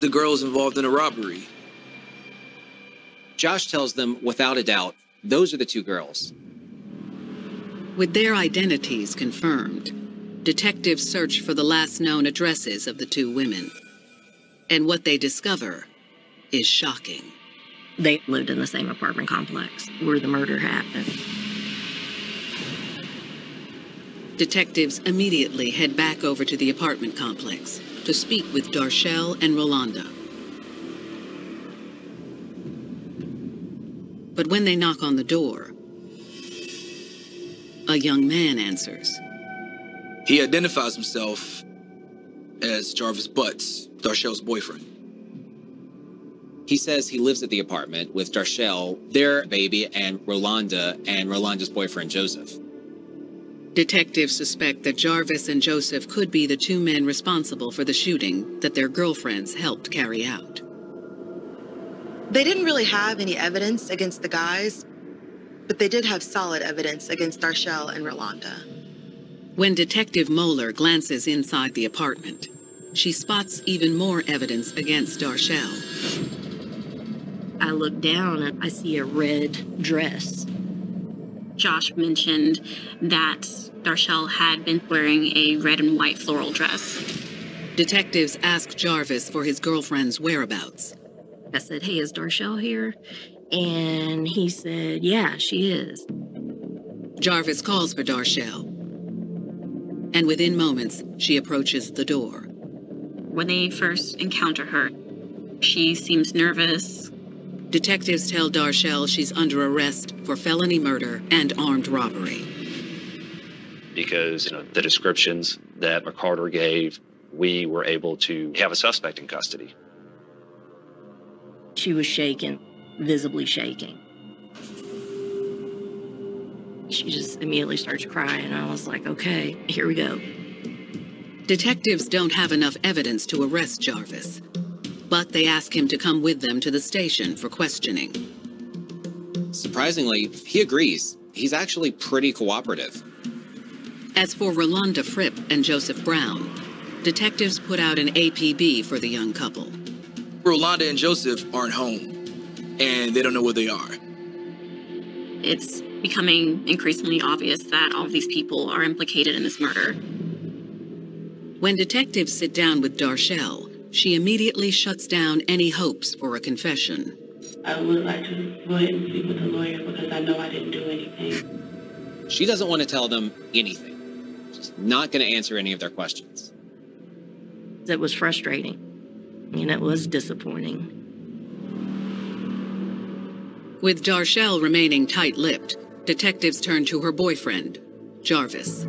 The girls involved in a robbery. Josh tells them, without a doubt, those are the two girls. With their identities confirmed, detectives search for the last known addresses of the two women. And what they discover is shocking. They lived in the same apartment complex where the murder happened. Detectives immediately head back over to the apartment complex to speak with Darshell and Rolanda. But when they knock on the door, a young man answers. He identifies himself as Jarvis Butts, Darshell's boyfriend. He says he lives at the apartment with Darshell, their baby, and Rolanda's boyfriend, Joseph. Detectives suspect that Jarvis and Joseph could be the two men responsible for the shooting that their girlfriends helped carry out. They didn't really have any evidence against the guys, but they did have solid evidence against Darshell and Rolanda. When Detective Moeller glances inside the apartment, she spots even more evidence against Darshell. I look down and I see a red dress. Josh mentioned that Darshell had been wearing a red and white floral dress. Detectives ask Jarvis for his girlfriend's whereabouts. I said, "Hey, is Darshell here?" And he said, "Yeah, she is." Jarvis calls for Darshell. And within moments, she approaches the door. When they first encounter her, she seems nervous. Detectives tell Darshell she's under arrest for felony murder and armed robbery. Because, the descriptions that McCarter gave, we were able to have a suspect in custody. She was shaking, visibly shaking. She just immediately starts crying. I was like, okay, here we go. Detectives don't have enough evidence to arrest Jarvis, but they ask him to come with them to the station for questioning. Surprisingly, he agrees. He's actually pretty cooperative. As for Rolanda Fripp and Joseph Brown, detectives put out an APB for the young couple. Rolanda and Joseph aren't home, and they don't know where they are. It's becoming increasingly obvious that all of these people are implicated in this murder. When detectives sit down with Darshell, she immediately shuts down any hopes for a confession. I would like to go ahead and speak with the lawyer because I know I didn't do anything. She doesn't want to tell them anything. She's not going to answer any of their questions. It was frustrating. It was disappointing. With Darshell remaining tight-lipped, detectives turn to her boyfriend, Jarvis.